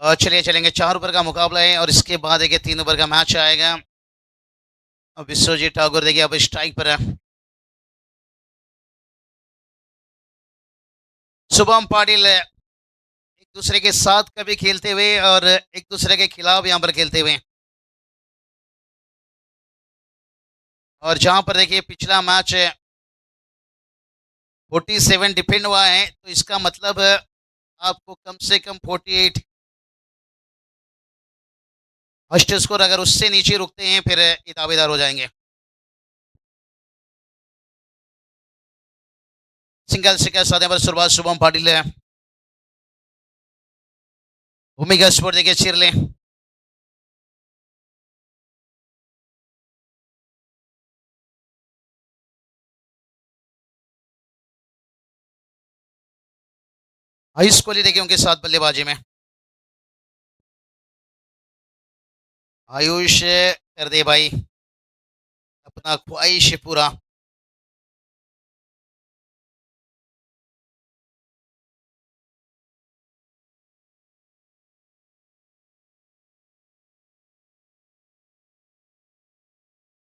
चलिए चलेंगे, 4 ओवर का मुकाबला है और इसके बाद देखिए 3 ओवर का मैच आएगा। अब विश्वजीत ठाकुर देखिए अब स्ट्राइक पर है। शुभम पाटिल एक दूसरे के साथ कभी खेलते हुए और एक दूसरे के खिलाफ यहाँ पर खेलते हुए। और जहां पर देखिए पिछला मैच 47 डिफेंड हुआ है, तो इसका मतलब आपको कम से कम 48 फर्स्ट स्कोर, अगर उससे नीचे रुकते हैं फिर ये दावेदार हो जाएंगे। सिंगल से साधे पर शुरुआत शुभम पाटिल है। भूमिका स्पोर्ट देखिए चिरले आयुष कोहली देखिए उनके साथ बल्लेबाजी में। आयुष कर दे भाई अपना ख्वाहिश पूरा।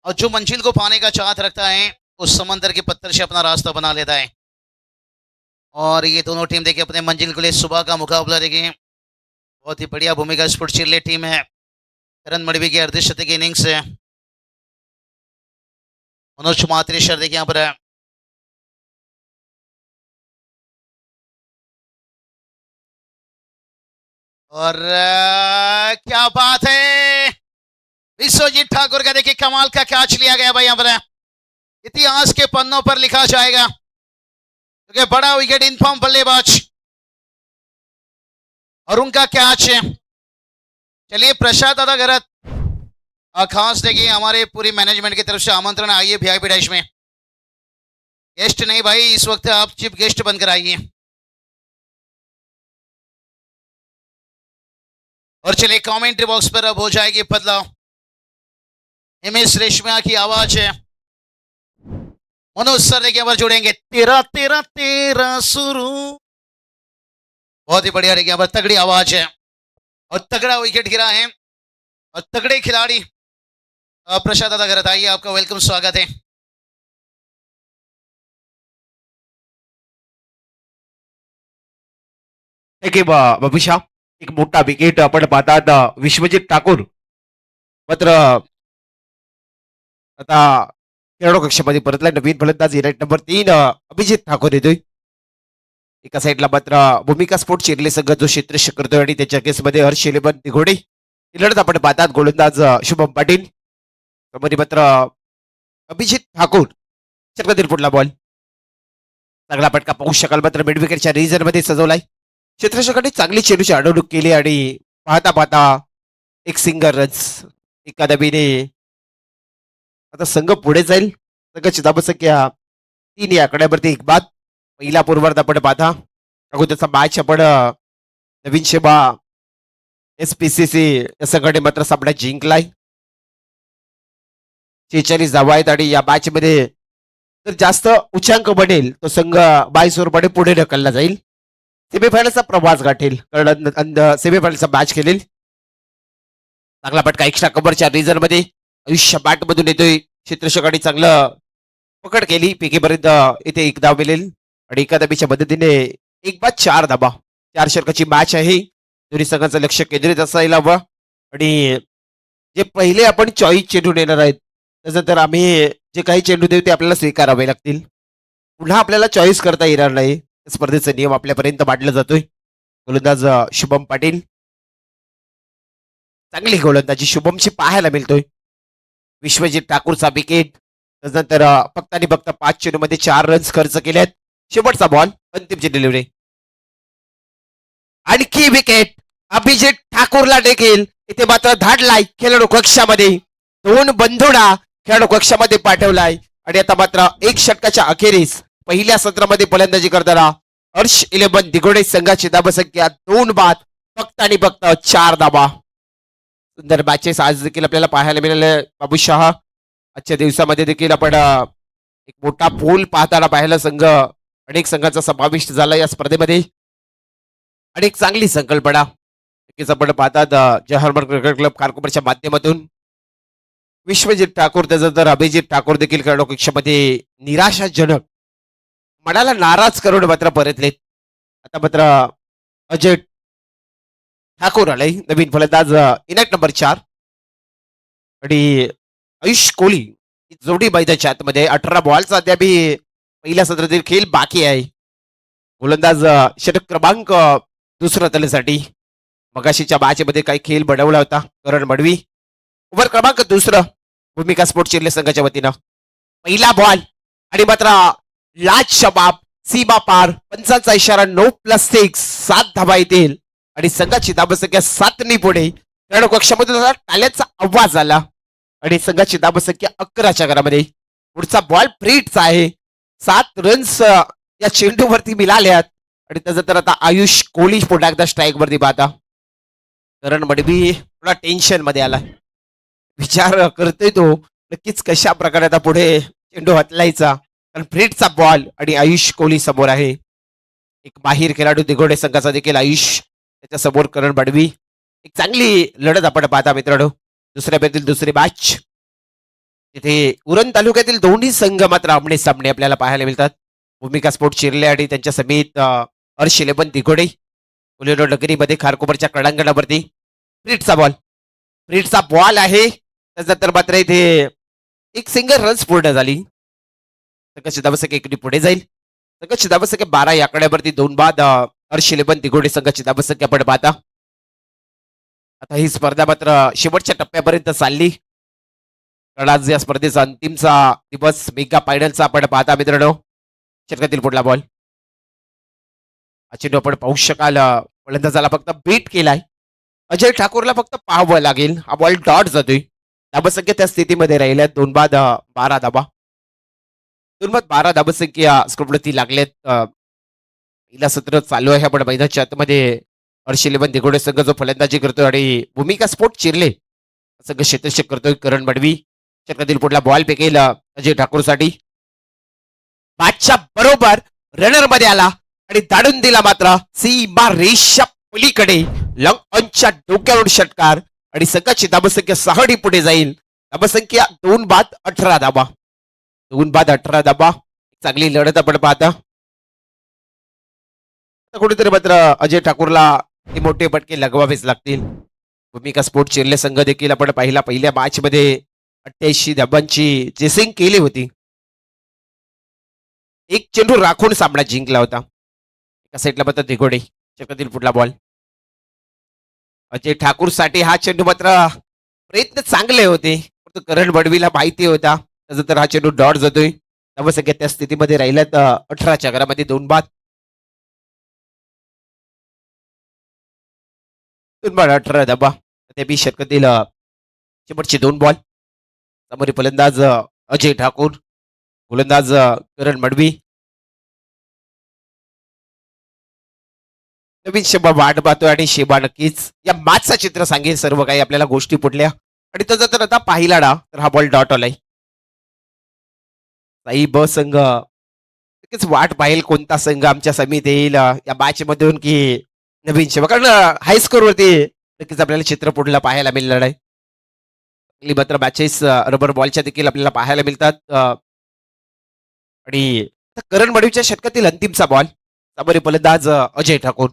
और जो मंजिल को पाने का चाहत रखता है उस समंदर के पत्थर से अपना रास्ता बना लेता है। और ये दोनों टीम देखिए अपने मंजिल के लिए सुबह का मुकाबला देखिए। बहुत ही बढ़िया भूमिका स्पोर्ट चिरले टीम है। करण मडवी की अर्धशतक की इनिंग्स है। मनोज मात्रेश्वर देखिए यहाँ पर है। और क्या बात है, विश्वजीत ठाकुर का देखिए कमाल का कैच लिया गया भाई। यहाँ पर इतिहास के पन्नों पर लिखा जाएगा क्योंकि बड़ा विकेट इनफॉर्म बल्लेबाज और उनका कैच है। चलिए प्रसाद दादा गरत खास देखिए हमारे पूरी मैनेजमेंट की तरफ से आमंत्रण आइए वीआईपी डैश में। गेस्ट नहीं भाई, इस वक्त आप चीफ गेस्ट बनकर आइए। और चलिए कमेंट्री बॉक्स पर अब हो जाएगी बदलाव। एमएस रेशमिया की आवाज है। मनोज सर देखिए अब जुड़ेंगे। तेरा तेरा तेरा शुरू। बहुत ही बढ़िया देखिए अब तगड़ी आवाज है और तगड़ा विकेट गिरा है और तगड़े खिलाड़ी प्रसाद दादा गरत आइए, आपका वेलकम स्वागत है। एक बाबूशा एक मोठा विकेट आपण पाहतात विश्वजित ठाकूर मात्र आता खेळाडू कक्षामध्ये परतला नवीन फलंदाज राईट नंबर 3 अभिजित ठाकूर येतोय। एका साईडला मात्र भूमिका स्पोर्ट चिरले संघ जो क्षेत्ररक्षक करतोय आणि त्याच्या केसमध्ये हर्ष इलेवन दिघोडे ही लढत आपण पाहतात। गोलंदाज शुभम पाटील समोरी मात्र अभिजित ठाकूर षटकातील पुढला बॉल चांगला फटका पाहू शकाल मात्र मिड विकेटच्या रिझन मध्ये सजवलाय। क्षेत्ररक्षकाने चांगली चेंडूची अडवणूक केली आणि पाहता पाहता एक सिंगल रन्स एका दबीने आता संघ पुढे जाईल। संघाची धावसंख्या 3 या आकड्यावरती एक बाद। पहिला पूर्वार्ध आपण पाहता अगोदरचा मॅच आपण नवीन शेबा एसपीसीसी या संघाने मात्र सामना जिंकलाय। 46 धावा आहेत आणि या मॅच मध्ये जर जास्त उच्चांक बनेल तो संघ 22 ओव्हरमध्ये पुढे ढकलला जाईल। सेमीफायनलचा प्रवास गाठेल कारण सेमीफायनलचा मॅच खेळेल। चांगला फटका एक्स्ट्रा कव्हरच्या रिझन मध्ये आयुष्य बॅट मधून येतोय। क्षेत्ररक्षकाने चांगलं पकड केली पीकेपर्यंत इथे एक धाव मिळेल आणि एका धाबीच्या मदतीने एक बाद 4 धाबा। 4 षटकाची मॅच आहे। दोन्ही संघाचं लक्ष केंद्रित असायला हवं आणि जे पहिले आपण चॉईस चेंडू नेणार आहेत त्यानंतर आम्ही जे काही चेंडू देऊ ते आपल्याला स्वीकारावे लागतील। पुन्हा आपल्याला चॉईस करता येणार नाही। स्पर्धेचा नियम आपल्यापर्यंत मांडला जातोय। गोलंदाज शुभम पाटील चांगली गोलंदाजी शुभमची पाहायला मिळतोय। विश्वजित ठाकूरचा विकेट त्यानंतर फक्त आणि फक्त 5 चेंडूमध्ये 4 रन्स खर्च केलेत। शेवटचा बॉल अंतिमची डिलिव्हरी आणखी विकेट अभिजित ठाकूरला देखील इथे मात्र धाडलाय खेळाडू कक्षामध्ये। 2 बंधुडा खेळाडू कक्षामध्ये पाठवलाय आणि आता मात्र एक षटकाच्या अखेरीस पहिल्या सत्रामध्ये फलंदाजी करताना हर्ष इलेवन दिघोडे संघाची धावसंख्या 2 बाद फक्त आणि फक्त 4 धावा। सुंदर मॅचेस आज देखील आपल्याला पाहायला मिळाले बाबूशहा। आजच्या दिवसामध्ये देखील आपण एक मोठा पूल पाहताना पाहायला संघ अनेक संघांचा समाविष्ट झाला या स्पर्धेमध्ये। अनेक चांगली संकल्पना नक्कीच आपण पाहतात जवाहर क्रिकेट क्लब खारकोपरच्या माध्यमातून विश्वजित ठाकूर त्याचं तर अभिजित ठाकूर देखील खेळाडू कक्षामध्ये निराशाजनक मनाला नाराज करून मात्र परतलेत. आता मात्र अजय ठाकूर आलाय नवीन फलंदाज इनॅक्ट नंबर 4 आणि आयुष कोहली ही जोडी मैदानाच्या आतमध्ये 18 बॉलचा अद्याप पहिल्या सत्रातील खेळ बाकी आहे. गोलंदाज षटक क्रमांक दुसरा त्यासाठी मगाशीच्या मध्ये काही खेळ बनवला होता. करण मडवी ओव्हर क्रमांक दुसरं भूमिका स्पोर्ट चिरले संघाच्या वतीनं पहिला बॉल आणि मात्र लाज शबाब सीमा पार पंचांचा इशारा 9+6 7 धाबा येतील आणि संघाची धाबसंख्या 7 पुढे खेळाडू कक्षामधून टाळ्यांचा आवाज आला आणि संघाची धाबसंख्या 11च्या घरामध्ये. पुढचा बॉल फ्रीटचा आहे. 7 रन्स या चेंडूवरती मिळाल्यात आणि त्याचं तर आता आयुष कोहली पुन्हा एकदा स्ट्राईक वरती पाहता. करण मडवी थोडा टेन्शन मध्ये आला. विचार करतोय तो नक्कीच कशा प्रकारे आता पुढे चेंडू हतलायचा कारण फ्रीटचा बॉल आणि आयुष कोहली समोर आहे. एक माहीर खेळाडू दिघोडे संघाचा देखील आयुष त्याच्या समोर करण मडवी. एक चांगली लढत आपण पाहता मित्रांनो. दुसऱ्या फेरीतील दुसरी मॅच तिथे उरण तालुक्यातील दोन्ही संघ मात्र आमने सामने आपल्याला पाहायला मिळतात. भूमिका स्पोर्ट चिरले आणि त्यांच्या समेत हर्ष 11 दिघोडे कोलेरो नगरीमध्ये खारकोपरच्या क्रीडांगणावरती फ्रीटचा बॉल आहे. त्यानंतर मात्र इथे एक सिंगल रन्स पूर्ण झाली. संघाची धावसंख्या इकडे पुढे जाईल. संघाची धावसंख्या 12 या आकड्यावरती 2 बाद हर्ष 11 दिघोडे संघाची धावसंख्या आपण पाहता. आता ही स्पर्धा मात्र शेवटच्या टप्प्यापर्यंत चालली. कारण आज या स्पर्धेचा अंतिमचा दिवस मेगा फायनलचा आपण पाहता मित्रांनो. षटकातील पुढला बॉल चेंडू आपण पाहू शकाल फलंदाजाला फक्त बीट केलाय. अजय ठाकूरला फक्त पाहावं लागेल. हा बॉल डॉट जातोय. धाबसंख्या त्या स्थितीमध्ये राहिल्या 2 बाद 12 धाबा. 2 बाद 12 धाबसंख्या स्क्रिप्टवरती लागल्यात. पहिला सत्र चालू आहे आपण मैदानाच्या आतमध्ये. हर्ष 11 दिघोडे संघ जो फलंदाजी करतोय आणि भूमिका स्पोर्ट चिरले संघ क्षेत्ररक्षक करतोय. करण मडवी षटकातील पुढला बॉल फेकेल अजय ठाकूरसाठी. बॅटच्या बरोबर रनर मध्ये आला आणि दाडून दिला मात्र सीमा रेषा पलीकडे लॉंग ऑनच्या डोक्यावर षटकार आणि संघाची धाबसंख्या 6 पुढे जाईल. धाबसंख्या 2 बाद 18 धाबा. 2 बाद 18 धाबा. चांगली लढत आपण पाहता. कुठेतरी मात्र अजय ठाकूरला हे मोठे फटके लगवावेच लागतील. भूमिका स्पोर्ट चिरले संघ देखील आपण पहिल्या मॅच मध्ये 88 धाबांची चेसिंग केली होती. एक चेंडू राखून सामना जिंकला होता. एका साईडला मात्र दिघोडे षटकातील पुढला बॉल अजय ठाकूर साठी. हा चेंडू मात्र प्रयत्न चांगले होते परंतु करण मडवीला माहिती होता त्याचा तर हा चेंडू डॉट जातोय. धावसंख्या त्या स्थितीमध्ये राहिल्यात 18च्या घरामध्ये 2 बाद 18 धाबा. त्या षटकातील शेवटचे 2 बॉल. समोरील फलंदाज अजय ठाकूर गोलंदाज करण मडवी. नवीन शेबा वाट पाहतोय आणि शेबा नक्कीच या मॅचचं चित्र सांगेल. सर्व काही आपल्याला गोष्टी पुढल्या आणि त्याचा तर आता पाहिला ना तर हा बॉल डॉट आलाय. साई ब संघ नक्कीच वाट पाहिल कोणता संघ आमच्या समित येईल या मॅच मधून की नवीन शेबा. कारण हाय स्कोर वरती नक्कीच आपल्याला चित्र पुढला पाहायला मिळणार आहे. मात्र मॅचेस रबर बॉलच्या देखील आपल्याला पाहायला मिळतात. आणि करण मडवीच्या षटकातील अंतिमचा बॉल. समोरील फलंदाज अजय ठाकूर.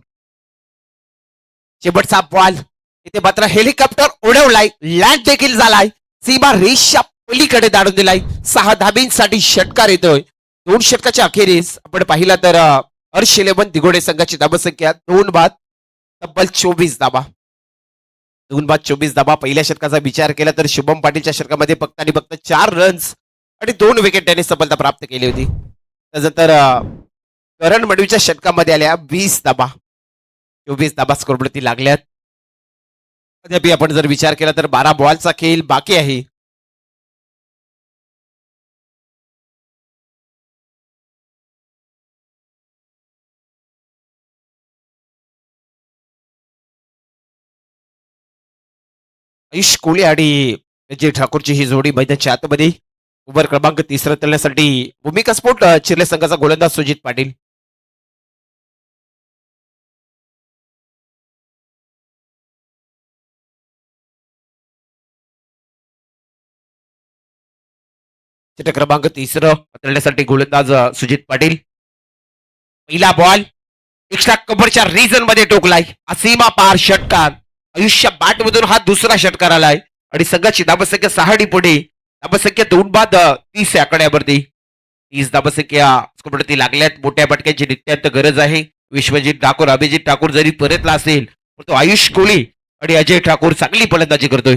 शेवटचा बॉल इथे मात्र हेलिकॉप्टर उडवलाय. लँड देखील झालाय. सीमा रेषा पलीकडे दाडून दिलाय. 6 धाबींसाठी षटकार येतोय. 2 षटकाच्या अखेरीस आपण पाहिला तर हर्ष 11 दिघोडे संघाची धाबसंख्या 2 बाद तब्बल 24 धाबा. 2 बाद 24 धाबा. पहिल्या षटकाचा विचार केला तर शुभम पाटीलच्या षटकामध्ये फक्त आणि फक्त 4 रन्स आणि 2 विकेट त्याने सफलता प्राप्त केली होती. त्यानंतर करण मडवीच्या षटकामध्ये आल्या 20 धाबा. 24 धाबा स्कोरवरती लागल्यात. तथापि आपण जर विचार केला तर 12 बॉलचा खेळ बाकी आहे. आयुष कोहली आणि अजय ठाकूरची ही जोडी मैदानाच्या आतमध्ये. ओव्हर क्रमांक 3 तळण्यासाठी भूमिका स्पोर्ट चिरले संघाचा गोलंदाज सुजित पाटील. षटक क्रमांक 3 हाताळण्यासाठी गोलंदाज सुजित पाटील. पहिला बॉल एक्स्ट्रा कव्हरच्या रिजन मध्ये टोकलाय. असीमा पार षटकार. आयुष्य बॅट मधून हा दुसरा षटकार आलाय आणि संघाची धाबसंख्या 6 पुढे. धाबसंख्या 2 बाद 30 या आकड्यावरती. 30 धाबसंख्या स्कोरवरती लागल्यात. मोठ्या फटक्यांची नित्यांत गरज आहे. विश्वजित ठाकूर, अभिजित ठाकूर जरी परतला असेल पण तो आयुष कोहली आणि अजय ठाकूर चांगली फलंदाजी करतोय.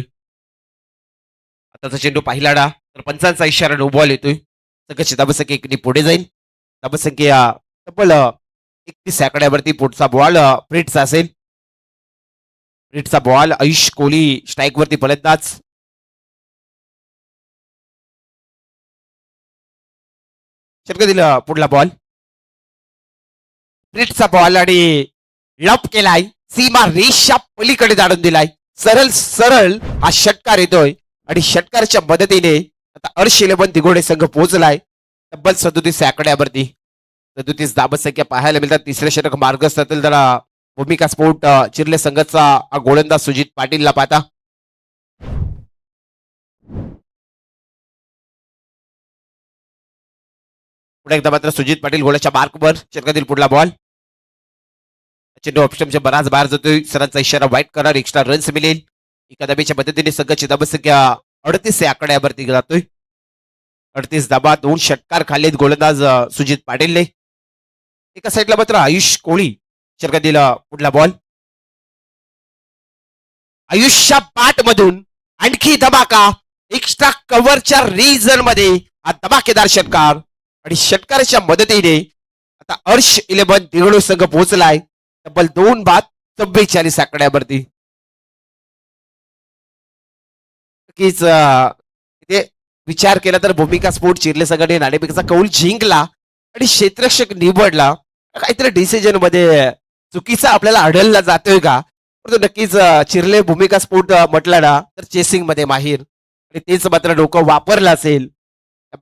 आताचा चेंडू पाहिला ना तर पंचांचा इशारा नो बॉल येतोय. संघाची धाबसंख्या इकडे पुढे जाईल. धाबसंख्या तब्बल 31 आकड्यावरती. पुढचा बॉल फ्रिट्स असेल. फ्रिट्सचा बॉल. आयुष कोहली स्ट्राईक वरती फलंदाज. षटकातील पुढला बॉल. फ्रिट्सचा बॉल आणि लप केलाय. सीमा रेषा पलीकडे दाडून दिलाय. सरळ सरळ हा षटकार येतोय आणि षटकारच्या मदतीने आता अर्श 11 दिघोडे संघ पोहोचलाय तब्बल 37 आकड्यावरती. 37 धाबसंख्या पाहायला मिळतात. तिसरे षटक मार्गस्थ असतील तर भूमिका स्पोर्ट चिरले संघाचा गोलंदाज सुजित पाटीलला पाहता. पुढे एकदा मात्र सुजित पाटील गोलाच्या मार्कवर. षटकातील पुढला बॉल. चेंडू ऑप्शनच्या बराच बाहेर जातोय. सरांचा इशारा वाईट करार. एक्स्ट्रा रन्स मिळेल. एका धाब्याच्या मदतीने संघाची धाबसंख्या 38 या आकड्यावरती जातोय. 38 धाबा. 2 षटकार खाल्लेत गोलंदाज सुजित पाटीलने. एका साईडला मात्र आयुष कोहली. षटकातील पुढला बॉल. आयुष्या बॅट मधून आणखी धमाका. एक्स्ट्रा कव्हरच्या रिजन मध्ये हा धमाकेदार षटकार आणि षटकाराच्या मदतीने आता अर्श 11 दिघोडे संघ पोहोचलाय तब्बल 2 बाद 44 आकड्यावरती. नक्कीच इथे विचार केला तर भूमिका स्पोर्ट चिरले संघाने नाणेफेकीचा कौल जिंकला आणि क्षेत्ररक्षक निवडला. काहीतरी डिसिजन मध्ये चुकीचा आपल्याला आढळला जातोय का? परंतु नक्कीच चिरले भूमिका स्पोर्ट म्हटलं ना तर चेसिंग मध्ये माहीर आणि तेच मात्र डोकं वापरलं असेल.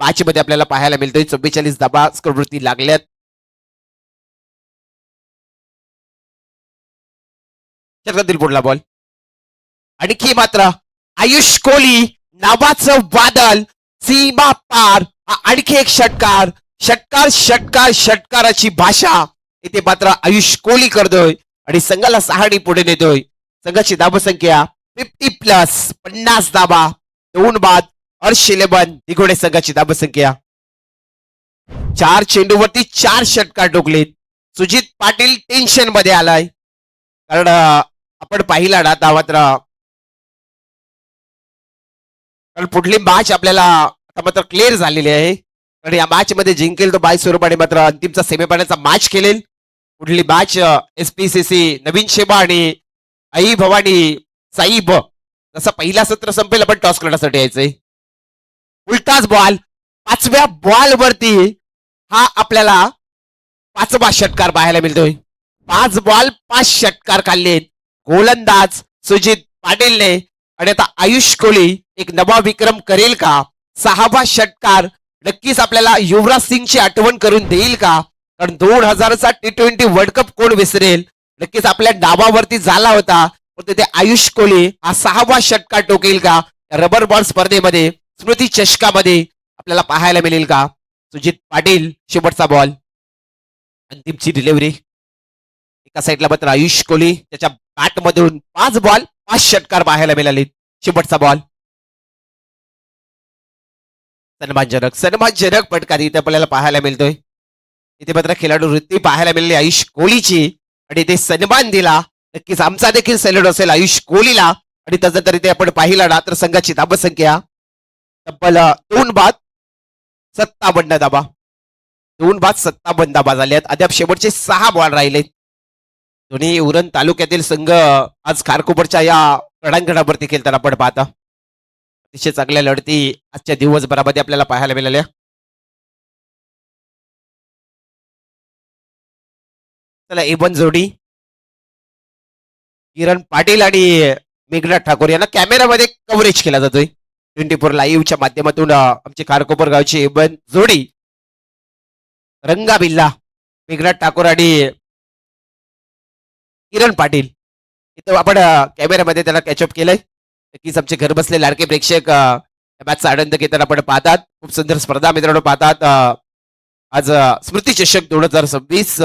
मॅच मध्ये आपल्याला पाहायला मिळतोय. 44 धाबा स्कोरवरती लागल्यात. षटकातील पुढला बॉल. आणखी मात्र आयुष कोहली नावाचं वादळ. सीमा पार. आणखी एक षटकार. षटकार षटकार षटकाराची भाषा इथे मात्र आयुष कोहली करतोय आणि संघाला 6 पुढे नेतोय. संघाची धाबसंख्या 50+ 50 धाबा. 2 बाद. अर्श 11 दिघोडे संघाची धाबसंख्या. 4 चेंडूवरती 4 षटकार टोकलेत. सुजित पाटील टेन्शन मध्ये आलाय कारण आपण पाहिला ना मात्र कारण पुढली मॅच आपल्याला आता मात्र क्लिअर झालेली आहे आणि या मॅच मध्ये जिंकेल तो बाय स्वरूपाने मात्र अंतिमचा सेमीफायनलचा मॅच खेळेल. पुढली मॅच SPCC नवीन शेबा आणि आई भवानी साईब. जसं पहिला सत्र संपेल आपण टॉस करण्यासाठी यायचंय. उलटाच बॉल. 5व्या बॉल वरती हा आपल्याला 5वा षटकार पाहायला मिळतोय. 5 बॉल 5 षटकार काढलेत गोलंदाज सुजित पाटीलने आणि आता आयुष कोहली एक नवा विक्रम करेल का? 6वा षटकार नक्कीच आपल्याला युवराज सिंगची आठवण करून देईल का? कारण 2000चा T20 वर्ल्ड कप कोण विसरेल. नक्कीच आपल्या डावावरती झाला होता पण तिथे आयुष कोहली हा 6वा षटकार टोकेल का? रबर बॉल स्पर्धेमध्ये स्मृती चषकामध्ये आपल्याला पाहायला मिळेल का? सुजित पाटील शेवटचा बॉल. अंतिमची डिलिव्हरी. एका साईडला मात्र आयुष कोहली त्याच्या बॅट मधून 5 बॉल 5 षटकार पाहायला मिळाले. शेवटचा बॉल. सन्मानजनक फटकार इथे आपल्याला पाहायला मिळतोय. इथे मात्र खेळाडू वृत्ती पाहायला मिळाली आयुष कोहलीची आणि ते सन्मान दिला. नक्कीच आमचा देखील सॅल्यूट असेल आयुष कोहलीला. आणि तसं तरी ते आपण पाहिला ना तर संघाची धाबसंख्या तब्बल 2 बाद 57 धाबा. 2 बाद 57 धाबा झाल्यात. अद्याप शेवटचे 6 बॉल राहिलेत. दोन्ही उरण तालुक्यातील संघ आज खारकोपरच्या या रणांगणावरती खेळताना आपण पाहता. अतिशय चांगल्या लढती आजच्या दिवसभरामध्ये आपल्याला पाहायला मिळाल्या. चला एवन जोडी किरण पाटील आणि मेघनाथ ठाकूर यांना कॅमेरामध्ये कव्हरेज केला जातोय. 24 लाईव्हच्या माध्यमातून आमची खारकोपर गावची एवन जोडी रंगाबिल्ला मेघनाथ ठाकूर आणि किरण पाटील इथं आपण कॅमेऱ्यामध्ये त्याला कॅचअप केलंय. नक्कीच आमचे घर बसले लाडके प्रेक्षक मॅचचा आनंद घेताना आपण पाहतात. खूप सुंदर स्पर्धा मित्रांनो पाहतात. आज स्मृती चषक 2026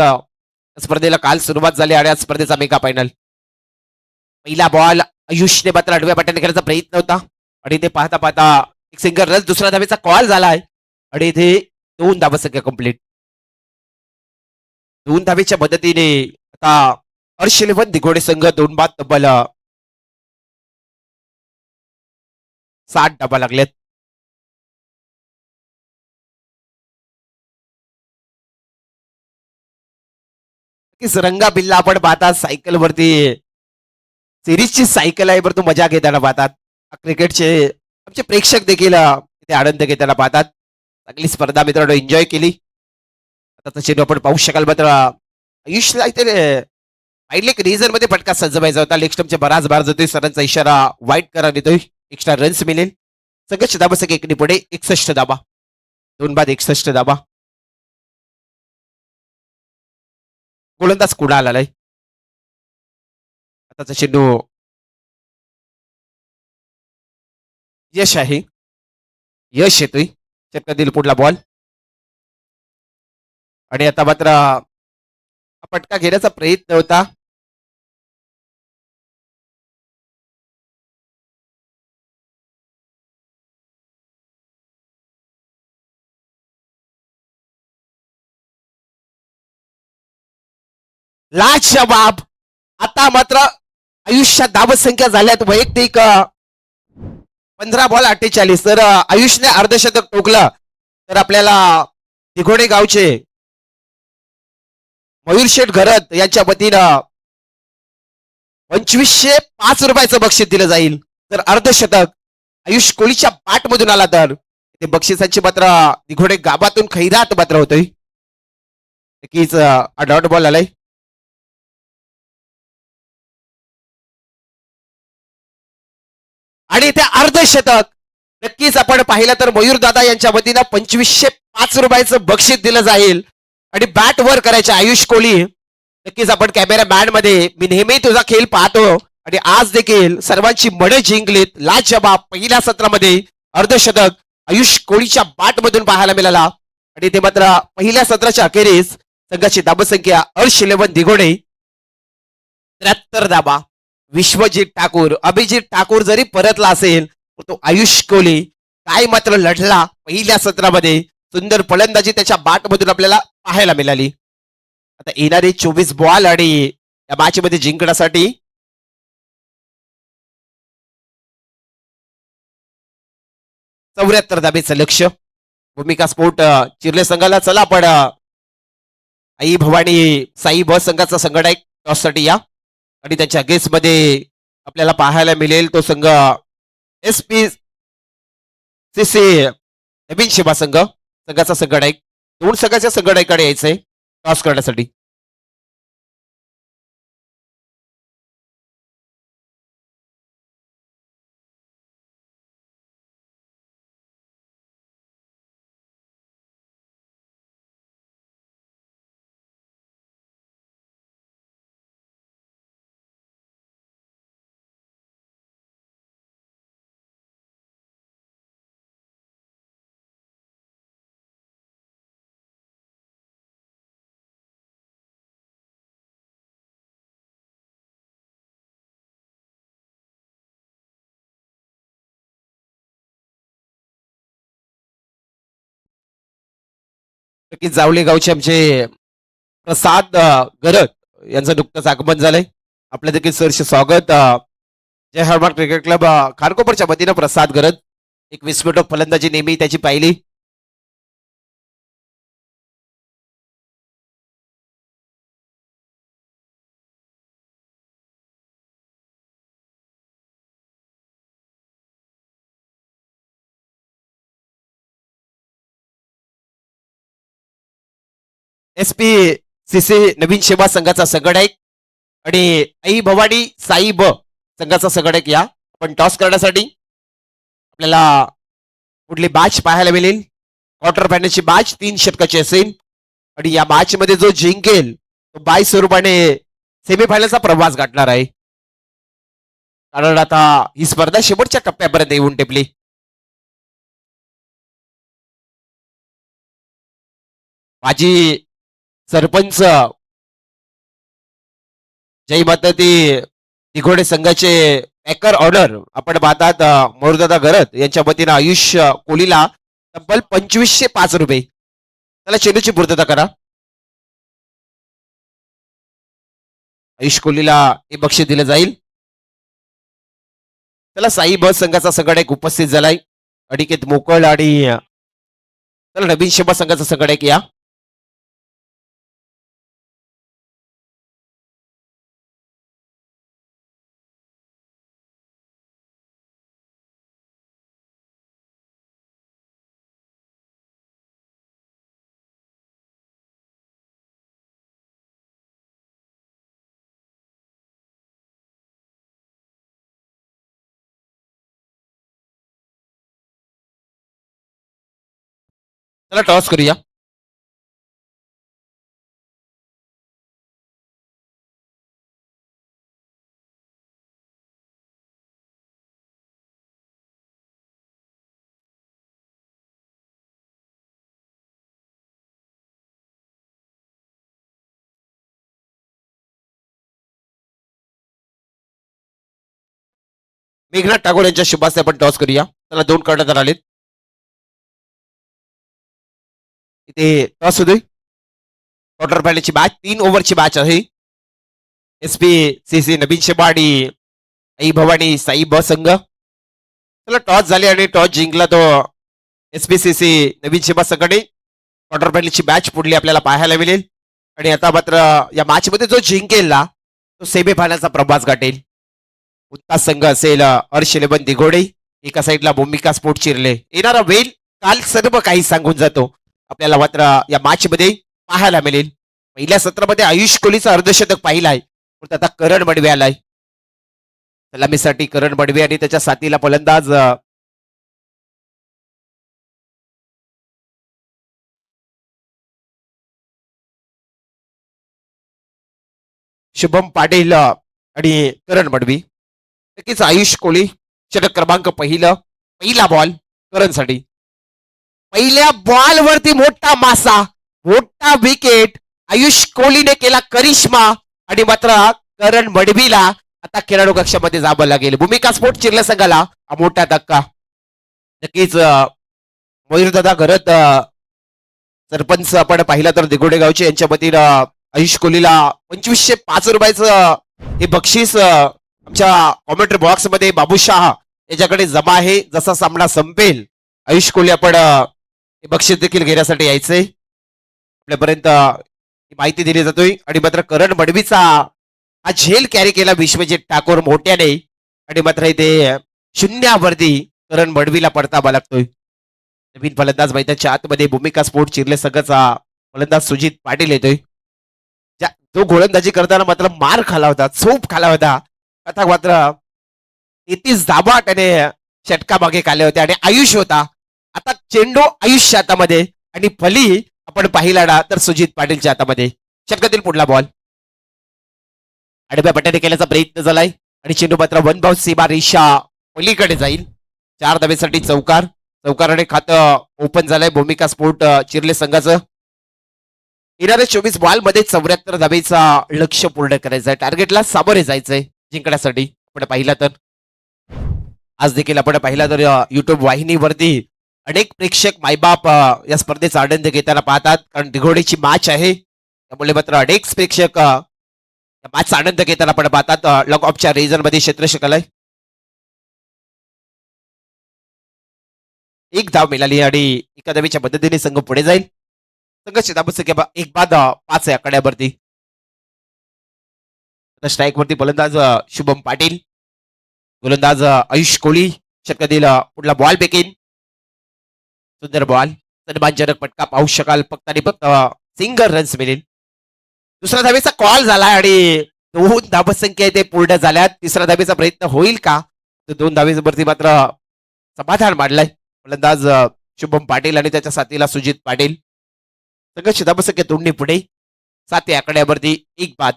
स्पर्धेला काल सुरुवात झाली आणि आज स्पर्धेचा मेगा फायनल. पहिला बॉल आयुषने मात्र आडव्या पाट्याने खेळण्याचा प्रयत्न होता आणि ते पाहता पाहता एक सिंगल रन, दुसऱ्या धावेचा कॉल झालाय आणि इथे 2 धावसंख्या कंप्लीट. 2 धावेच्या मदतीने आता हर्ष इलेव्हन दिघोडे संघ 2 बाद तब्बल 60 धावा लागल्यात. रंगा बिल्ला आपण पाहतात सायकल वरती सिरीजची सायकल आहे, बरं तो मजा घेताना पाहतात. क्रिकेटचे आमचे प्रेक्षक देखील इथे आनंद घेताना पाहतात. चांगली स्पर्धा मित्रांनो एन्जॉय केली. आता तसे आपण पाहू शकाल मात्र आयुषला इथे पाहिले रिझन मध्ये फटका सजवायचा होता. लेग स्टम्पचे बराच बार जातोय. सरांचा इशारा वाईट करा देतोय. एक्स्ट्रा रन्स मिळेल. संघर्ष धाबा संख्या एकने पुढे 61 धाबा. 2 बाद 61 धाबा. गोलंदाज कुणा आलाय. आताचा चेंडू यश आहे. यश येतोय. चटका दिल पुढला बॉल आणि आता मात्र हा फटका घेण्याचा प्रयत्न होता. लाजवाब. आता मात्र आयुष्यात धावसंख्या झाल्यात वैयक्तिक 15 बॉल 48. तर आयुषने अर्धशतक ठोकलं तर आपल्याला दिघोडे गावचे मयूर शेठ घरत यांच्या वतीनं 2505 रुपयाचं बक्षीस दिलं जाईल. तर अर्धशतक आयुष कोळीच्या पाठ मधून आला तर ते बक्षिसाची मात्र दिघोडे गावातून खैरात मात्र होतोय. नक्कीच हा डॉट बॉल आलाय. आणि ते अर्धशतक नक्कीच आपण पाहिलं तर मयूर दादा यांच्या वतीनं 2505 रुपयाचं बक्षीस दिलं जाईल. आणि बॅट वर करायचे आयुष कोहली. नक्कीच आपण कॅमेरा मॅन मध्ये मी नेहमी तुझा खेळ पाहतो आणि आज देखील सर्वांची मनं जिंकलीत. लाजवाब पहिल्या सत्रामध्ये अर्धशतक आयुष कोहलीच्या बॅट मधून पाहायला मिळाला आणि ते मात्र पहिल्या सत्राच्या अखेरीस संघाची धावसंख्या हर्ष इलेव्हन दिघोडे 73 धाबा. विश्वजित ठाकूर, अभिजित ठाकूर जरी परतला असेल तो आयुष कोहली काय मात्र लढला पहिल्या सत्रामध्ये. सुंदर फलंदाजी त्याच्या बाट मधून आपल्याला पाहायला मिळाली. आता येणारे 24 बॉल आणि या मॅच मध्ये जिंकण्यासाठी 74 धाबेचं लक्ष. भूमिका स्पोर्ट चिरले संघाला चला पण आई भवानी साई ब संघाचा संघटक टॉससाठी या आणि त्याच्या गेस मध्ये आपल्याला पाहायला मिळेल तो संघ SP CC नवीन शिवा संघाचा संघटक. 2 संघाच्या संघटकाकडे यायचंय टॉस करण्यासाठी. नक्कीच जावले गावचे आमचे प्रसाद गरत यांचं नुकतंच आगमन झालंय. आपलं देखील सरचे स्वागत. जय हरमान क्रिकेट क्लब खारकोपरच्या वतीनं प्रसाद गरत. एक विस्फोटक फलंदाजी नेहमी त्याची पाहिली. SP CC नवीन सेवा संघाचा संघटक आणि आई भवानी साई ब संघाचा संघटक या आपण टॉस करण्यासाठी. आपल्याला कुठली मॅच पाहायला मिळेल. क्वार्टर फायनलची मॅच 3 षटकाची असेल आणि या मॅच मध्ये जो जिंकेल तो 22 स्वरूपाने सेमीफायनलचा प्रवास गाठणार आहे. कारण आता ही स्पर्धा शेवटच्या टप्प्यापर्यंत येऊन टेपली. माजी सरपंच जय माता दी दिघोडे संघाचे पॅकर ऑर्डर आपण पाहतात मोरदादा गरत यांच्या वतीनं आयुष कोलीला तब्बल 2505 रुपये. त्याला चेंडूची पूर्तता करा. आयुष कोहलीला हे बक्षीस दिलं जाईल. त्याला साई बस संघाचा संघटक उपस्थित झालाय. अडिकेत मोकळ आणि त्याला नवीन शेबा संघाचा संघटक या. त्याला टॉस करूया. मेघनाथ टागोर यांच्या शुभास्ते आपण टॉस करूया. त्याला 2 कर्णधार आलेत. इथे टॉस होतोय. क्वार्टर फायनलची मॅच 3 ओव्हरची मॅच आहे. एसपी सीसी नवीन शेबा आणि आई भवानी साई ब संघ. त्याला टॉस झाले आणि टॉस जिंकला तो एसपीसीसी नवीन शेबा संघाने. क्वार्टर फायनलची मॅच पुढली आपल्याला पाहायला मिळेल आणि आता मात्र या मॅच मध्ये जो जिंकेल ना तो सेमीफायनलचा प्रवास गाठेल. उत्तास संघ असेल हर्षलेबन दिघोडे, एका साईडला भूमिका स्पोर्ट चिरले. येणारा वेल काल सर्व काही सांगून जातो आपल्याला मात्र या मॅच मध्ये पाहायला मिळेल. पहिल्या सत्रामध्ये आयुष कोहलीचं अर्धशतक पाहिलाय पण आता करण बडवे आलाय. सलामीसाठी करण बडवे आणि त्याच्या साथीला फलंदाज शुभम पाटील आणि करण बडवी. नक्कीच आयुष कोहली षटक क्रमांक पहिला बॉल करणसाठी. पहिल्या बॉल वरती मोठा मासा, मोठा विकेट. आयुष कोहलीने केला करिश्मा आणि मात्र करण बडवीला आता खेळाडू कक्षामध्ये जावं लागेल. भूमिका स्पोर्ट चिरला संघाला हा मोठा धक्का. नक्कीच मयूरदादा घरत सरपंच आपण पाहिला तर दिघोडे गावचे यांच्या वतीनं आयुष कोहलीला 2505 रुपयाचं हे बक्षीस आमच्या कॉमेंट्री बॉक्स मध्ये बाबूशाह याच्याकडे जमा आहे. जसा सामना संपेल आयुष कोहली आपण हे बक्षीस देखील घेण्यासाठी यायचंय. आपल्यापर्यंत ही माहिती दिली जातोय आणि मात्र करण बडवीचा हा झेल कॅरी केला विश्वजित ठाकूर मोठ्याने आणि मात्र इथे शून्यावरती करण बडवीला परतावा लागतोय. नवीन फलंदाज मैदानाच्या आतमध्ये भूमिका स्पोर्ट चिरले संघाचा फलंदाज सुजित पाटील येतोय. जो गोलंदाजी करताना मात्र मार खाला होता, चोप खाला होता. आता मात्र 33 धाबा त्याने षटका मागे काढले होते आणि आयुष होता. आता चेंडू आयुष्य हातामध्ये आणि फली आपण पाहिला ना तर सुजित पाटीलच्या हातामध्ये. षटकातील पुढला बॉल आडव्या पट्ट्याने केल्याचा प्रयत्न झालाय आणि चेंडू मात्र वन बाउंस सीमा रेषा पलीकडे जाईल. 4 धावेसाठी चौकाराने खातं ओपन झालंय भूमिका स्पोर्ट चिरले संघाचं. येणाऱ्या 24 बॉल मध्ये 74 धावेचा लक्ष्य पूर्ण करायचं आहे. टार्गेटला सामोरे जायचंय जिंकण्यासाठी. आपण पाहिला तर आज देखील आपण पाहिला तर युट्यूब वाहिनीवरती अनेक प्रेक्षक मायबाप या स्पर्धेचा आनंद घेताना पाहतात कारण दिघोडीची मॅच आहे त्यामुळे मात्र अनेक प्रेक्षक मॅचचा आनंद घेताना आपण पाहतात. लॉक ऑफच्या रिजन मध्ये क्षेत्ररक्षक आलाय. 1 धाव मिळाली आणि एका धावेच्या मदतीने संघ पुढे जाईल. संघाची धावसंख्या 1-5 आकड्यावरती. स्ट्राईक वरती फलंदाज शुभम पाटील, गोलंदाज आयुष कोहली. षटकातील पुढला बॉल बेकिन. सुंदर बॉल, सन्मानजनक फटका पाहू शकाल. फक्त आणि फक्त सिंगल रन्स मिळेल. दुसऱ्या धावेचा कॉल झाला आणि 2 धावसंख्या इथे पूर्ण झाल्यात. तिसऱ्या धावेचा प्रयत्न होईल का? 2 धावेवरती मात्र समाधान मांडलाय फलंदाज शुभम पाटील आणि त्याच्या साथीला सुजित पाटील. संघाची धावसंख्या 2 पुढे. 7 आकड्यावरती 1 बाद.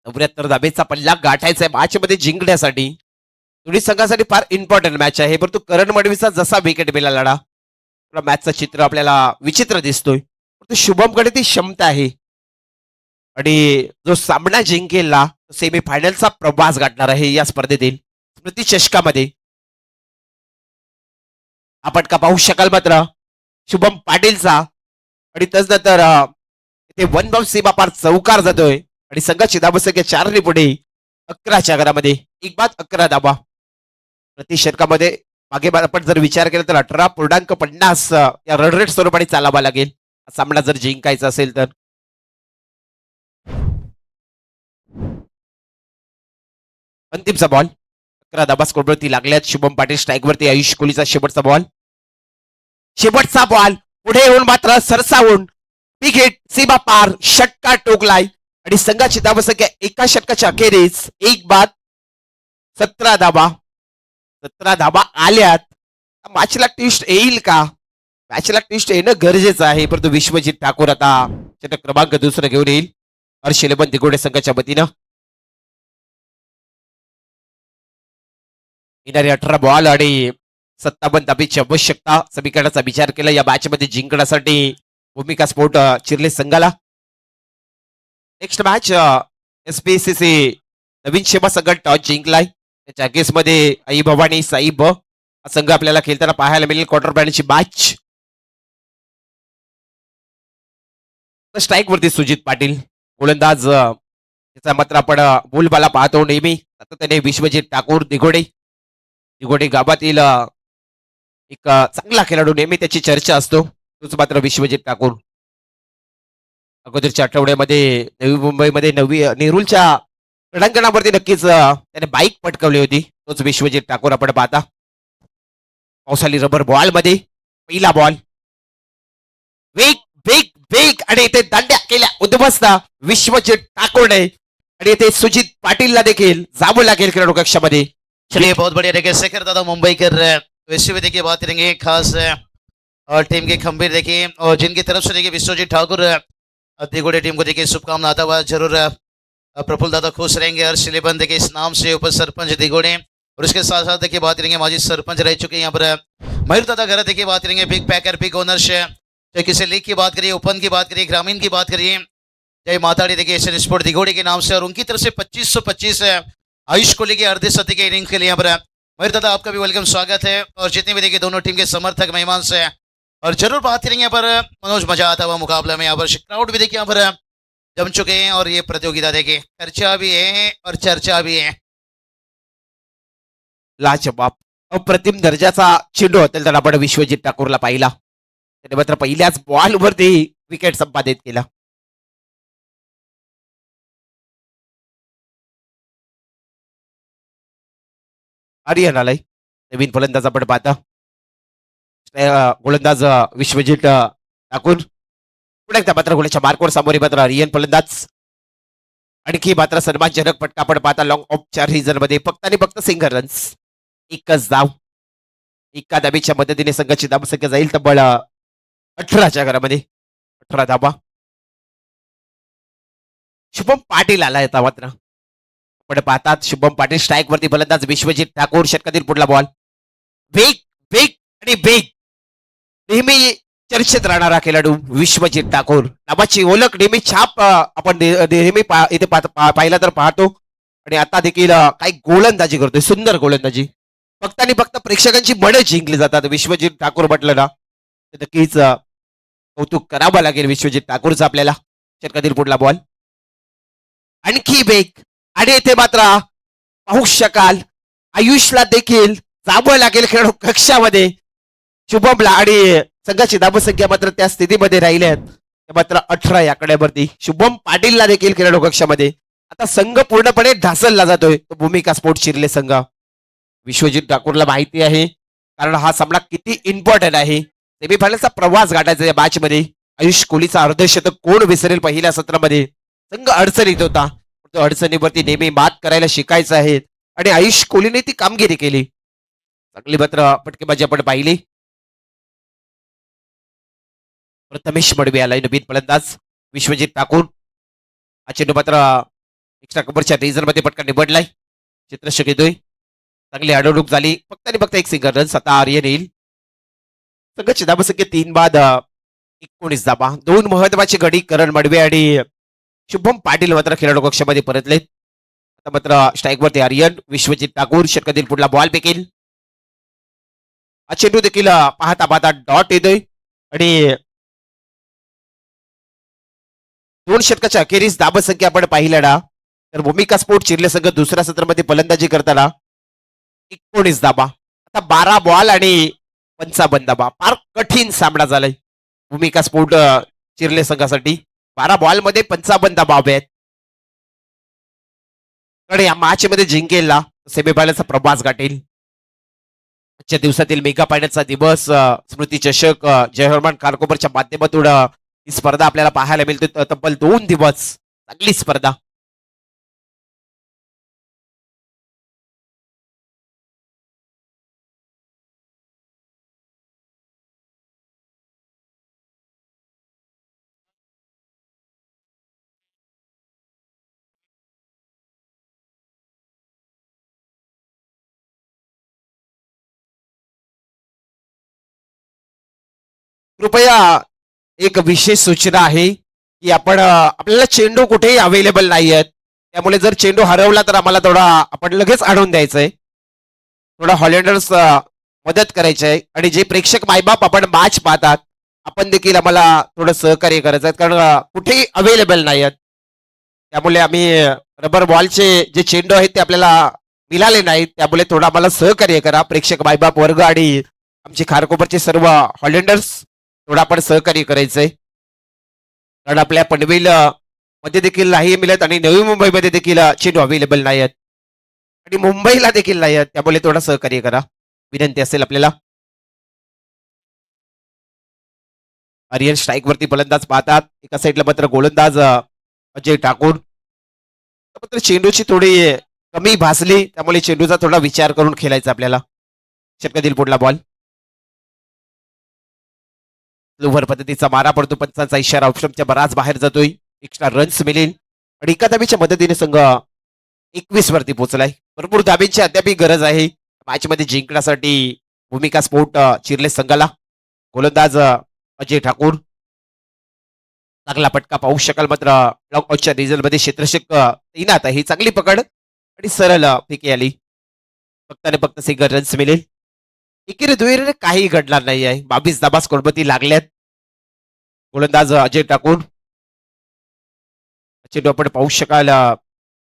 74 धावेचा पल्ला गाठायचा आहे मॅच मध्ये जिंकण्यासाठी. दोन्ही संघासाठी फार इम्पॉर्टंट मॅच आहे. परंतु करण बडवीचा जसा विकेट मिळाला थोडं मॅचचं चित्र आपल्याला विचित्र दिसतोय, परंतु शुभमकडे ती क्षमता आहे आणि जो सामना जिंकेल ना सेमीफायनलचा प्रवास गाठणार आहे या स्पर्धेतील स्मृती चषकामध्ये. आपण का पाहू शकाल मात्र शुभम पाटीलचा आणि त्याचनंतर ते वन बाउंड सीमा पार चौकार जातोय आणि संघाची धावसंख्या 4 पुढे 11च्या घरामध्ये 1 बाद 11 धावा. प्रति षटकामध्ये मागे आपण जर विचार केला तर 18.50 या रन रेट स्वरूपाने चालावा लागेल हा सामना जर जिंकायचा असेल तर. अंतिमचा बॉल 11 धाबा स्कोरवरती लागल्यात. शुभम पाटील स्ट्राईकवरती. आयुष कोहलीचा शेवटचा बॉल. शेवटचा बॉल पुढे येऊन मात्र सरसावून विकेट सीमा पार षटकार टोकलाय आणि संघाची धावसंख्या एका षटकाच्या अखेरीस 1 बाद 17 धाबा. 17 धाबा आल्यात. मॅचला ट्विस्ट येईल का? मॅचला ट्विस्ट येणं गरजेचं आहे, परंतु विश्वजित ठाकूर आता षटक क्रमांक 2 घेऊन येईल हर्षलेबन दिगोडे संघाच्या वतीनं. येणारे 18 बॉल आणि 57 धाबीची आवश्यकता समीकरणाचा विचार केला या मॅच मध्ये जिंकण्यासाठी भूमिका स्पोर्ट चिरले संघाला. नेक्स्ट मॅच SPCC नवीन शेमा संघ टॉस जिंकलाय. त्याच्या केसमध्ये आई भवानी साईब हा संघ आपल्याला खेळताना पाहायला मिळेल. Quarter फायनलची match. स्ट्राईक वरती सुजित पाटील गोलंदाज त्याचा मात्र आपण बोलबाला पाहतो नेहमी. आता त्याने विश्वजित ठाकूर दिगोडे गावातील एक चांगला खेळाडू नेहमी त्याची चर्चा असतो. तोच मात्र विश्वजित ठाकूर. अगोदरच्या आठवड्यामध्ये नवी मुंबईमध्ये नेरूलच्या क्रीडांगणावरती नक्कीच त्याने बाईक पटकवली होती. तोच विश्वजित ठाकूर आपण पाहता. पावसाळी रबर बॉल मध्ये पहिला बॉल. वेग वेग वेग आणि इथे दांड्या केल्या उद्ध्वस्त विश्वजित ठाकूरने आणि इथे सुजित पाटीलला देखील जावं लागेल खेळाडू कक्षामध्ये. चलिए बहुत बढ़िया देखिए शेखर दादा मुंबई कर वैसे भी देखिए बात करेंगे खास और टीम के खंभीर देखिए और जिनकी तरफ से देखिए विश्वजीत ठाकुर दिगोड़े टीम को देखिए शुभकामना आता हुआ जरूर प्रफुल्ल दादा खुश रहेंगे. हर्ष लेबन देखिए इस नाम से उप सरपंच दिगोड़े और उसके साथ साथ देखिए बात करेंगे माजी सरपंच रह चुके हैं यहाँ पर मयूर दादा घर देखिए बात करेंगे बिग पैकर बिग ओनर्स चाहे किसी लीग की बात करिए ओपन की बात करिए ग्रामीण की बात करिए जय माताड़ी देखिए एशियन स्पोर्ट दिगोड़े के नाम से और उनकी तरफ से 2525 आयुष कोहली के अर्धे सदी के इनिंग के लिए यहाँ पर मयूर दादा आपका भी वेलकम स्वागत है और जितने भी देखिए दोनों टीम के समर्थक मेहमान से और जरूर बात करेंगे यहाँ पर मनोज मजा आता हुआ मुकाबला में यहाँ पर क्राउड भी देखिए यहाँ पर जम चुके हैं और ये प्रतियोगिता देखिए चर्चा भी है और चर्चा भी है. लाजवाब अप्रतिम दर्जाचा चेंडू होता तर आपण विश्वजित ठाकूरला पाहिला. त्याने मात्र पहिल्याच बॉलवरती विकेट संपादित केला. आर्यन आलाय. नवीन फलंदाज आपण पाहता. गोलंदाज विश्वजित ठाकूर. पुढे एकदा मात्र गोलाच्या मार्कवर सामोरे मात्र आर्यन फलंदाज. आणखी मात्र सन्मानजनक फटका आपण पाहता. लॉंग ऑफ 4 सीझन मध्ये फक्त आणि फक्त सिंगल रन्स. एकच धाव. एका धाबीच्या मदतीने संघाची धावसंख्या जाईल तब्बल 18च्या घरामध्ये 18 धाबा. शुभम पाटील आला येता मात्र आपण पाहतात. शुभम पाटील स्ट्राईक वरती फलंदाज विश्वजित ठाकूर. षटकातील पुढला बॉल. वेग वेग आणि वेग. नेहमी चर्चेत राहणारा खेळाडू विश्वजित ठाकूर नावाची ओळख नेहमी छाप आपण नेहमी इथे पाहिला तर पाहतो आणि आता देखील काही गोलंदाजी करतोय. सुंदर गोलंदाजी. फक्त आणि फक्त प्रेक्षकांची मनं जिंकली जातात. विश्वजित ठाकूर म्हटलं ना तर नक्कीच कौतुक करावं लागेल विश्वजित ठाकूरचं आपल्याला. षटकातील पुढला बॉल. आणखी वेग आणि इथे मात्र पाहू शकाल आयुषला देखील जावं लागेल खेळाडू कक्षामध्ये. शुभमला आणि संघाची धावसंख्या मात्र त्या स्थितीमध्ये राहिल्या आहेत मात्र 18 या आकड्यावरती. शुभम पाटीलला देखील खेळाडू कक्षामध्ये. आता संघ पूर्णपणे ढासळला जातोय तो भूमिका स्पोर्ट चिरले संघ. विश्वजित ठाकूरला माहिती आहे कारण हा सामना किती इम्पॉर्टंट आहे. सेमीफायनलचा प्रवास गाठायचा या मॅच मध्ये. आयुष कोहलीचा अर्धशतक कोण विसरेल पहिल्या सत्रामध्ये. संघ अडचणीत होता. तो अडचणीवरती नेहमी मात करायला शिकायचं आहे आणि आयुष कोहलीने ती कामगिरी केली. चांगली मात्र फटकेबाजी आपण पाहिली. प्रथमेश मडवी आलाय नवीन फलंदाज. विश्वजित ठाकूर हा चेंडू मात्र एक्स्ट्रा कव्हरच्या रिझन मध्ये पटकन निवडलाय. चित्रशक येतोय. चांगली अडवणूक झाली. फक्त आणि फक्त एक सिंगल रन. आता आर्यन येईल. संघाची धाबसंख्या 3 बाद 19 धाबा. 2 महत्वाची गडी करण मडवे आणि शुभम पाटील मात्र खेळाडू कक्षामध्ये परतलेत. आता मात्र स्ट्राईकवरती आर्यन, विश्वजित ठाकूर षटकातील पुढला बॉल फेकेल. हा चेंडू देखील पाहता पाहता डॉट येतोय आणि 2 षटकाच्या अखेरीस धाबसंख्या आपण पाहिल्या ना तर भूमिका स्पोर्ट चिरले संघ दुसऱ्या सत्रामध्ये फलंदाजी करताना 19 धाबा. आता 12 बॉल आणि 55 धाबा. फार कठीण सामना झालाय भूमिका स्पोर्ट चिरले संघासाठी. 12 बॉल मध्ये 55 धाबा हवे आहेत. कडे या मॅच मध्ये जिंकेल ना सेमीफायनलचा प्रवास गाठेल. आजच्या दिवसातील मेगा फायनलचा दिवस स्मृती चषक जयहरमान कारकोपरच्या माध्यमातून ही स्पर्धा आपल्याला पाहायला मिळते. तब्बल 2 दिवस चांगली स्पर्धा. कृपया एक विशेष सूचना आहे की आपण आपल्याला चेंडू कुठेही अवेलेबल नाही आहेत. त्यामुळे जर चेंडू हरवला तर आम्हाला थोडा आपण लगेच आणून द्यायचंय. थोडा हॉलंडर्स मदत करायची आहे आणि जे प्रेक्षक मायबाप आपण मॅच पाहतात आपण देखील आम्हाला थोडं सहकार्य करायचं आहे कारण कुठेही अवेलेबल नाही आहेत. त्यामुळे आम्ही रबर बॉलचे जे चेंडू आहेत ते आपल्याला मिळाले नाहीत. त्यामुळे थोडं आम्हाला सहकार्य करा प्रेक्षक मायबाप वर्ग आणि आमचे खारकोपरचे सर्व हॉलंडर्स. थोडं आपण सहकार्य करायचंय कारण आपल्या पनवेल मध्ये देखील नाही मिळत आणि नवी मुंबईमध्ये देखील चेंडू अवेलेबल नाही आहेत आणि मुंबईला देखील नाही आहेत. त्यामुळे थोडं सहकार्य करा विनंती असेल आपल्याला. आर्यन स्ट्राईक वरती फलंदाज पाहतात. एका साईडला मात्र गोलंदाज अजय ठाकूर. मात्र चेंडूची थोडी कमी भासली त्यामुळे चेंडूचा थोडा विचार करून खेळायचा आपल्याला. षटकातील पुढला बॉल ओव्हर पद्धतीचा मारा पडतो. पंचांचा इशारा ऑप्शनच्या बराच बाहेर जातोय. एक्स्ट्रा रन्स मिळेल आणि एका धाबीच्या मदतीने संघ 21 वरती पोहोचलाय. भरपूर धाबींची अद्याप गरज आहे मॅच मध्ये जिंकण्यासाठी भूमिका स्पोर्ट चिरले संघाला. गोलंदाज अजय ठाकूर चांगला पटका पाहू शकाल. मात्र लॉकआउटच्या रिझल्ट मध्ये क्षेत्ररक्षक तैनात आहे. चांगली पकड आणि सरळ फेकी आली. फक्त आणि फक्त सिंगल रन्स मिळेल. एकेरी दुहेरीने काही घडणार नाही आहे. 22 धाबा स्कोरवरती लागल्यात. गोलंदाज अजय ठाकूर चेंडू आपण पाहू शकाल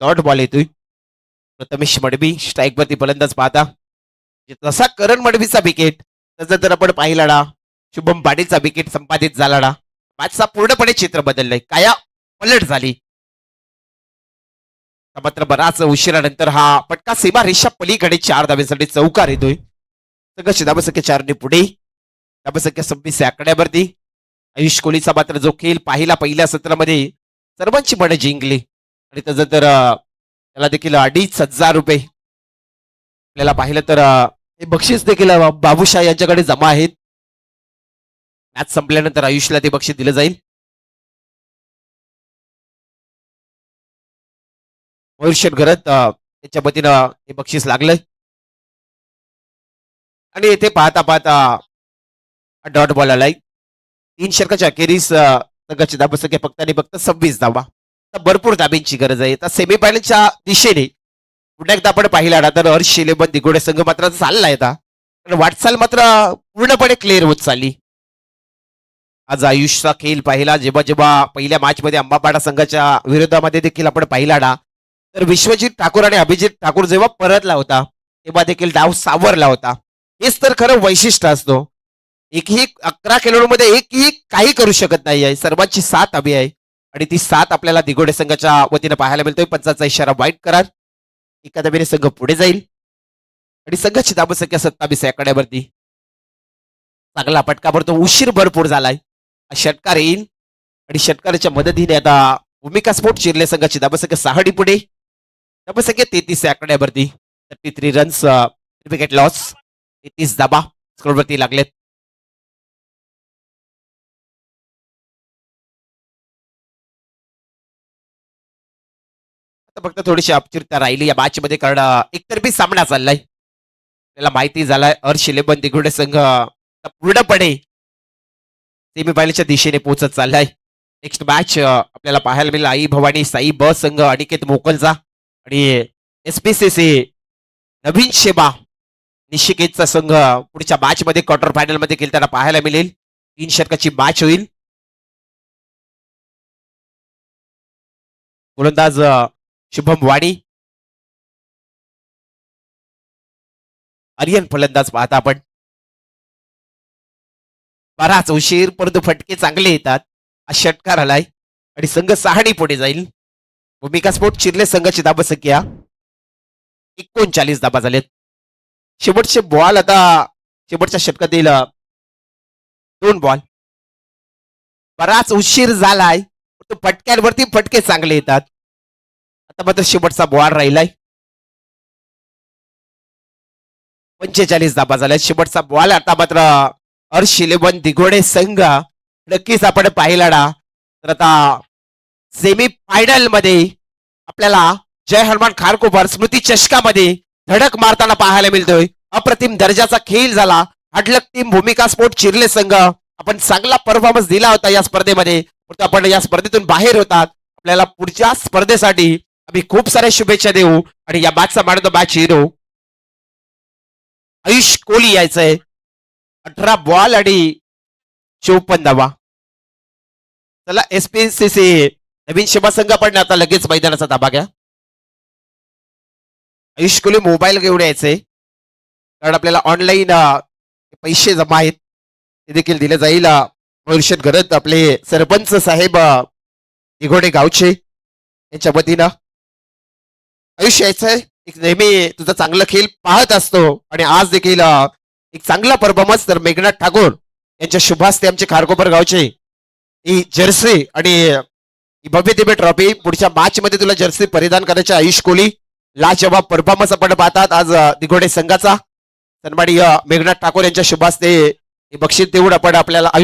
डॉट बॉल येतोय. प्रथमेश मडवी स्ट्राईक वरती फलंदाज पाहता. जसा करण मडवीचा विकेट तसं जर आपण पाहिला ना शुभम पाटीलचा विकेट संपादित झाला ना मॅचचा पूर्णपणे चित्र बदललंय. काया पलट झाली. मात्र बराच उशिरानंतर हा पटका सीमा रेषा पलीकडे 4 धाब्यांसाठी चौकार येतोय. संघाची धाबसंख्या 4 पुढे. धाबसंख्या 26 आकड्यावरती. आयुष कोहलीचा मात्र जो खेळ पाहिला पहिल्या सत्रामध्ये सर्वांची मनं जिंकली आणि त्याचं तर त्याला देखील 2,500 रुपये आपल्याला पाहिलं तर हे बक्षीस देखील बाबूशाह यांच्याकडे जमा आहेत. मॅच संपल्यानंतर आयुषला ते बक्षीस दिलं जाईल. मयुरशेठ घरत त्याच्या वतीनं हे बक्षीस लागलंय आणि येथे पाहता पाहता डॉट बॉल आलाय. 3 षटकाच्या अखेरीस संघाची धाबसंख्या फक्त आणि फक्त 26 धावा. भरपूर धाबींची गरज आहे. आता सेमीफायनलच्या दिशेने पुन्हा एकदा आपण पाहिला ना तर हर्ष शिलेबन दिगोडे संघ मात्र चाललाय आता पण वाटचाल मात्र पूर्णपणे क्लिअर होत चालली. आज आयुषचा खेळ पाहिला जेव्हा जेव्हा पहिल्या मॅच मध्ये अंबापाडा संघाच्या विरोधामध्ये देखील आपण पाहिला ना तर विश्वजित ठाकूर आणि अभिजित ठाकूर जेव्हा परतला होता तेव्हा देखील डाव सावरला होता. हेच तर खरं वैशिष्ट्य असतो. एकही 11 खेळाडूमध्ये एकही काही करू शकत नाही आहे. सर्वांची साथ हवी आहे आणि ती साथ आपल्याला दिगोडे संघाच्या वतीनं पाहायला मिळतोय. पंचाचा इशारा वाईट करार. एका धाबीने संघ पुढे जाईल आणि संघाची धाबसंख्या 27 आकड्यावरती. चांगला फटका पडतो. उशीर भरपूर झालाय. षटकार येईल आणि षटकाराच्या मदतीने आता भूमिका स्पोर्ट चिरले संघाची धाबसंख्या 6 पुढे. धाबसंख्या 33 आकड्यावरती. 33 रन्स विकेट लॉस. 33 धाबा स्कोरवरती लागलेत. आता फक्त थोडीशी अपचिरता राहिली या मॅच मध्ये कारण एकतर्फी सामना चाललाय. त्याला माहिती झालाय हर्ष शिलेबन दिगोडे संघ पूर्णपणे सेमीफायनलच्या दिशेने पोहोचत चाललाय. नेक्स्ट मॅच आपल्याला पाहायला मिळेल आई भवानी साई ब संघ अनिकेत मोकलचा आणि एसपीसीसी नवीन शेबा निशिकेतचा संघ पुढच्या मॅच मध्ये क्वार्टर फायनल मध्ये खेळताना पाहायला मिळेल. 3 षटकाची मॅच होईल. गोलंदाज शुभम वाणी, आर्यन फलंदाज पाहता आपण. बराच उशीर परंतु फटके चांगले येतात. हा षटकार आलाय आणि संघ 6 पुढे जाईल. भूमिका स्पोर्ट चिरले संघाची धाबसंख्या 39 धाबा झालेत. शेवटचे बॉल आता शेवटच्या षटकातील 2 बॉल. बराच उशीर झालाय परंतु फटक्यांवरती फटके चांगले येतात. आता मात्र शेवटचा बॉल राहिलाय. 45 धाबा झाल्या. शेवटचा बॉल आता मात्र हर्ष 11 दिघोडे संघ नक्कीच आपण पाहिला ना तर आता सेमी फायनल मध्ये आपल्याला जय हनुमान खारकोपर स्मृती चषकामध्ये धडक मारताना पाहायला मिळतोय. अप्रतिम दर्जाचा खेळ झाला. हडलक टीम भूमिका स्पोर्ट चिरले संघ आपण चांगला परफॉर्मन्स दिला होता या स्पर्धेमध्ये. परंतु आपण या स्पर्धेतून बाहेर होतात. आपल्याला पुढच्या स्पर्धेसाठी आम्ही खूप साऱ्या शुभेच्छा देऊ आणि या मॅचचा man of the match hero Ayush Kohli यायचंय. 18 बॉल आणि 54 धावा. चला एसपीसीसी नवीन शेबा संघ पण आता लगेच मैदानाचा ताबा घ्या. आयुष कोहली मोबाईल घेऊन यायचे कारण आपल्याला ऑनलाईन पैसे जमा आहेत ते देखील दिले जाईल. भविष्यात गरज आपले सरपंच साहेब दिघोडे गावचे यांच्या वतीनं आयुष यायचंय. एक नेहमी तुझा चांगला खेळ पाहत असतो आणि आज देखील एक चांगला परफॉर्मन्स तर मेघनाथ ठाकूर यांच्या शुभास्ते आमचे खारकोपर गावचे ही जर्सी आणि ही भव्य दिव्य ट्रॉफी पुढच्या मॅच मध्ये तुला जर्सी परिधान करायचे. आयुष कोहली लाजवाब परफॉर्मन्स आपण पाहतात आज दिघोडे संघाचा. सन्माननीय मेघनाथ ठाकूर यांच्या शुभास्ते हे बक्षीस देऊन आपण आपल्याला आयुष